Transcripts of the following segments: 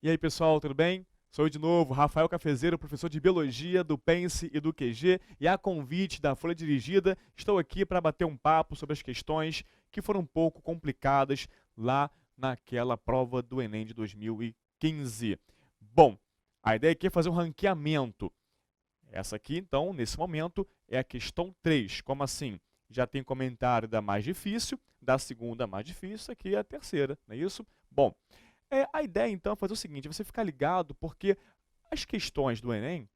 E aí, pessoal, tudo bem? Sou eu de novo, Rafael Cafezeiro, professor de Biologia do Pense e do QG, e a convite da Folha Dirigida, estou aqui para bater um papo sobre as questões que foram um pouco complicadas lá naquela prova do Enem de 2015. Bom, a ideia aqui é fazer um ranqueamento. Essa aqui, então, nesse momento, é a questão 3. Como assim? Já tem comentário da mais difícil, da segunda mais difícil, aqui é a terceira, não é isso? Bom, a ideia, então, é fazer o seguinte, você ficar ligado, porque as questões do Enem,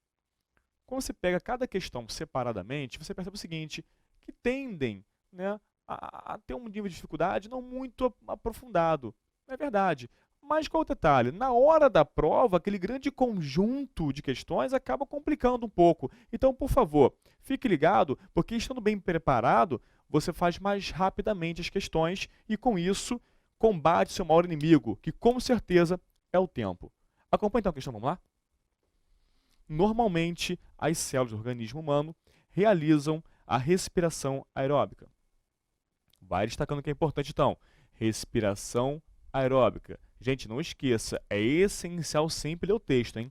quando você pega cada questão separadamente, você percebe o seguinte, que tendem, né, a ter um nível de dificuldade não muito aprofundado. Não é verdade. Mas qual o detalhe? Na hora da prova, aquele grande conjunto de questões acaba complicando um pouco. Então, por favor, fique ligado, porque estando bem preparado, você faz mais rapidamente as questões e, com isso, combate seu maior inimigo, que com certeza é o tempo. Acompanhe então a questão, vamos lá? Normalmente, as células do organismo humano realizam a respiração aeróbica. Vai destacando o que é importante, então. Respiração aeróbica. Gente, não esqueça, é essencial sempre ler o texto, hein?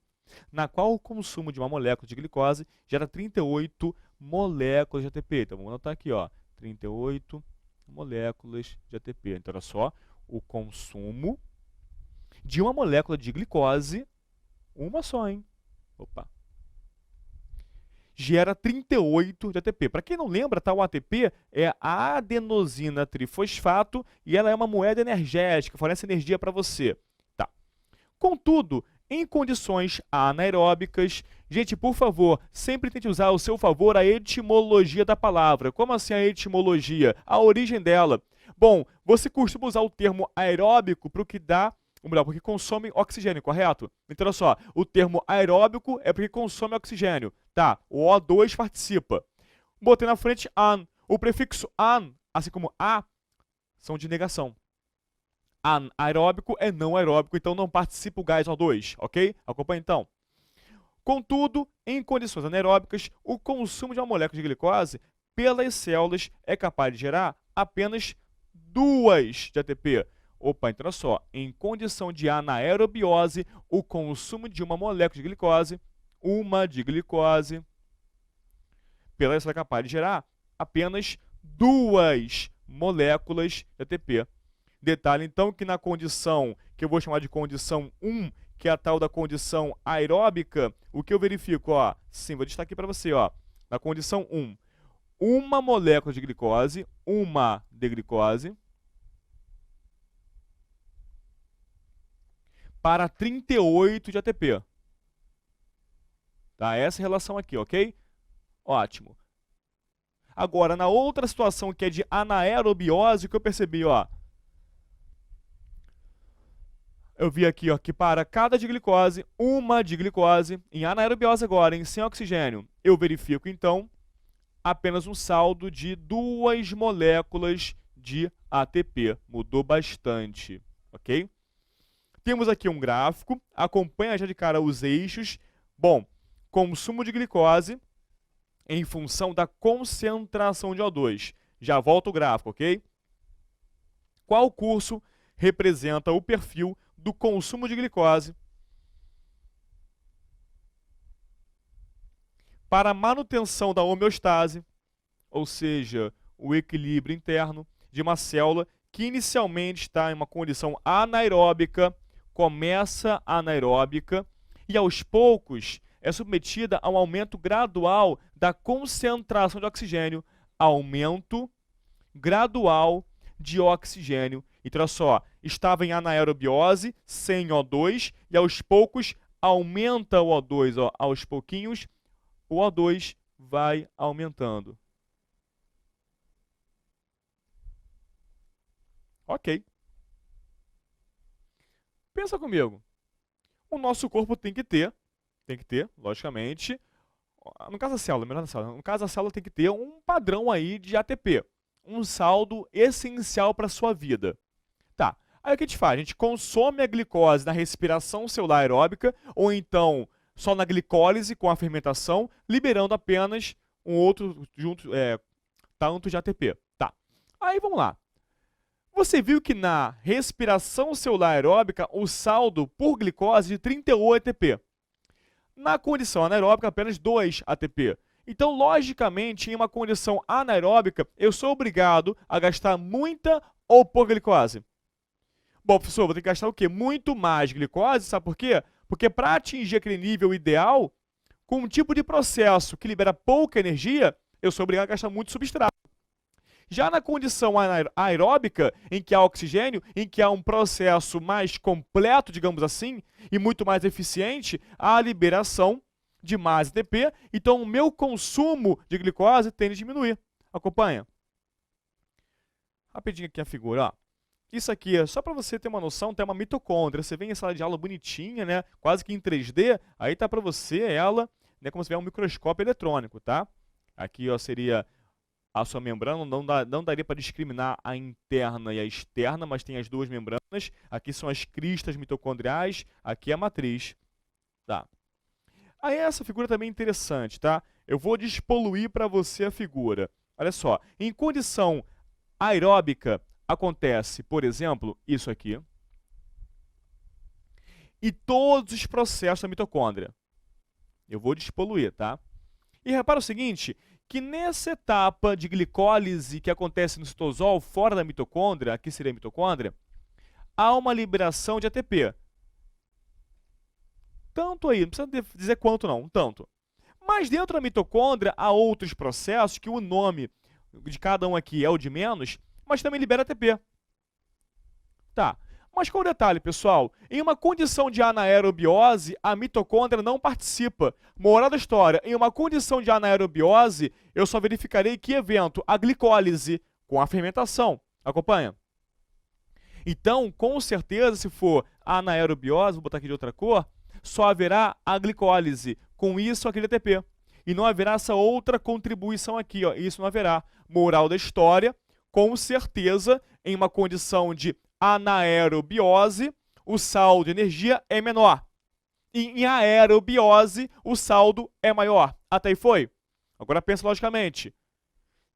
Na qual o consumo de uma molécula de glicose gera 38 moléculas de ATP. Então, vamos anotar aqui, ó, 38 moléculas de ATP. Então, olha só, o consumo de uma molécula de glicose, uma só, hein? Opa. Gera 38 de ATP. Para quem não lembra, tá, o ATP é a adenosina trifosfato e ela é uma moeda energética, fornece energia para você. Tá. Contudo, em condições anaeróbicas, gente, por favor, sempre tente usar ao seu favor a etimologia da palavra. Como assim a etimologia? A origem dela. Bom, você costuma usar o termo aeróbico para o que dá, ou melhor, porque consome oxigênio, correto? Então, olha só, o termo aeróbico é porque consome oxigênio. Tá, o O2 participa. Botei na frente an. O prefixo an, assim como a, são de negação. Anaeróbico é não aeróbico, então não participa o gás O2, ok? Acompanha então. Contudo, em condições anaeróbicas, o consumo de uma molécula de glicose pelas células é capaz de gerar apenas 2 de ATP. Opa, então olha só, em condição de anaerobiose, o consumo de uma molécula de glicose, pela célula é capaz de gerar apenas 2 moléculas de ATP. Detalhe, então, que na condição, que eu vou chamar de condição 1, que é a tal da condição aeróbica, o que eu verifico, ó, sim, vou destacar aqui para você, ó, na condição 1, uma molécula de glicose, uma de glicose, para 38 de ATP. Tá? Essa relação aqui, ok? Ótimo. Agora, na outra situação que é de anaerobiose, o que eu percebi, ó, eu vi aqui, ó, que para cada de glicose, uma de glicose, em anaerobiose agora, sem oxigênio, eu verifico, então, apenas um saldo de 2 moléculas de ATP. Mudou bastante, ok? Temos aqui um gráfico, acompanha já de cara os eixos. Bom, consumo de glicose em função da concentração de O2. Já volta o gráfico, ok? Qual curso representa o perfil do consumo de glicose para a manutenção da homeostase, ou seja, o equilíbrio interno de uma célula que inicialmente está em uma condição anaeróbica, começa anaeróbica e aos poucos é submetida a um aumento gradual da concentração de oxigênio, aumento gradual de oxigênio. Então, olha só, estava em anaerobiose, sem O2, e aos poucos aumenta o O2, ó, aos pouquinhos, o O2 vai aumentando. Ok. Pensa comigo. O nosso corpo tem que ter, logicamente, no caso da célula, melhor da célula, no caso da célula tem que ter um padrão aí de ATP, um saldo essencial para a sua vida. Tá, aí o que a gente faz? A gente consome a glicose na respiração celular aeróbica, ou então só na glicólise com a fermentação, liberando apenas um outro tanto de ATP. Tá, aí vamos lá. Você viu que na respiração celular aeróbica, o saldo por glicose é de 38 ATP. Na condição anaeróbica, apenas 2 ATP. Então, logicamente, em uma condição anaeróbica, eu sou obrigado a gastar muita ou pouca glicose. Bom, professor, vou ter que gastar o quê? Muito mais glicose, sabe por quê? Porque para atingir aquele nível ideal, com um tipo de processo que libera pouca energia, eu sou obrigado a gastar muito substrato. Já na condição aeróbica, em que há oxigênio, em que há um processo mais completo, digamos assim, e muito mais eficiente, há a liberação de mais ATP, então o meu consumo de glicose tende a diminuir. Acompanha? Rapidinho aqui a figura, ó. Isso aqui é só para você ter uma noção, tem uma mitocôndria. Você vem em sala de aula bonitinha, né? Quase que em 3D, aí tá para você ela, né, como se tiver um microscópio eletrônico, tá? Aqui, ó, seria a sua membrana, não daria para discriminar a interna e a externa, mas tem as duas membranas. Aqui são as cristas mitocondriais, aqui é a matriz. Tá. Aí essa figura também é interessante, tá? Eu vou despoluir para você a figura. Olha só, em condição aeróbica acontece, por exemplo, isso aqui. E todos os processos da mitocôndria. Eu vou despoluir, tá? E repara o seguinte, que nessa etapa de glicólise que acontece no citosol, fora da mitocôndria, aqui seria a mitocôndria, há uma liberação de ATP. Tanto aí, não precisa dizer quanto não, tanto. Mas dentro da mitocôndria há outros processos que o nome de cada um aqui é o de menos, mas também libera ATP. Tá. Mas qual o detalhe, pessoal? Em uma condição de anaerobiose, a mitocôndria não participa. Moral da história, em uma condição de anaerobiose, eu só verificarei que evento? A glicólise com a fermentação. Acompanha? Então, com certeza, se for anaerobiose, vou botar aqui de outra cor, só haverá a glicólise. Com isso, aquele ATP. E não haverá essa outra contribuição aqui, ó. Isso não haverá. Moral da história, com certeza, em uma condição de anaerobiose, o saldo de energia é menor. E em aerobiose, o saldo é maior. Até aí foi? Agora pensa logicamente.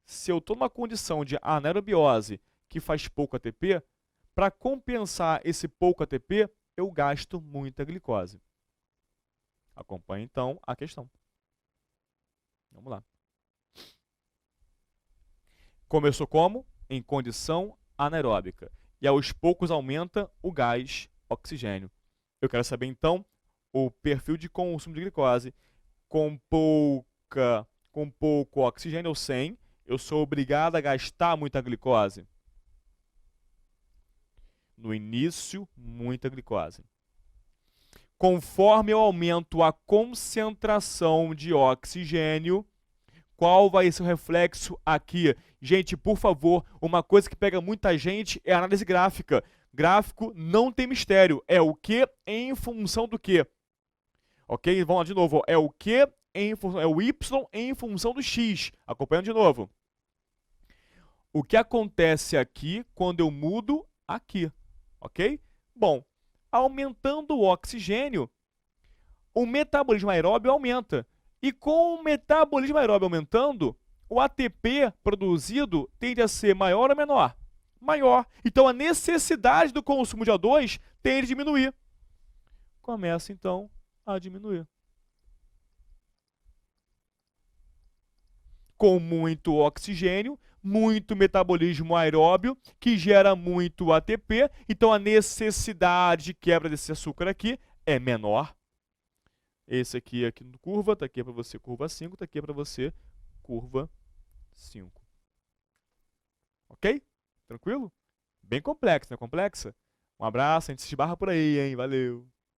Se eu estou numa condição de anaerobiose que faz pouco ATP, para compensar esse pouco ATP, eu gasto muita glicose. Acompanhe então a questão. Vamos lá. Começou como? Em condição anaeróbica. E aos poucos aumenta o gás oxigênio. Eu quero saber, então, o perfil de consumo de glicose. Com pouco oxigênio, ou 100, eu sou obrigado a gastar muita glicose. No início, muita glicose. Conforme eu aumento a concentração de oxigênio, qual vai ser o reflexo aqui? Gente, por favor, uma coisa que pega muita gente é a análise gráfica. Gráfico não tem mistério. É o que em função do que. Ok? Vamos lá de novo. É o que em função, é o y em função do x. Acompanhando de novo. O que acontece aqui quando eu mudo aqui. Ok? Bom, aumentando o oxigênio, o metabolismo aeróbio aumenta. E com o metabolismo aeróbio aumentando, o ATP produzido tende a ser maior ou menor? Maior. Então, a necessidade do consumo de O2 tende a diminuir. Começa, então, a diminuir. Com muito oxigênio, muito metabolismo aeróbio, que gera muito ATP. Então, a necessidade de quebra desse açúcar aqui é menor. Esse aqui no curva, tá aqui para você curva 5, tá aqui para você curva 5. Ok? Tranquilo? Bem complexo, não é complexa? Um abraço, a gente se esbarra por aí, hein? Valeu!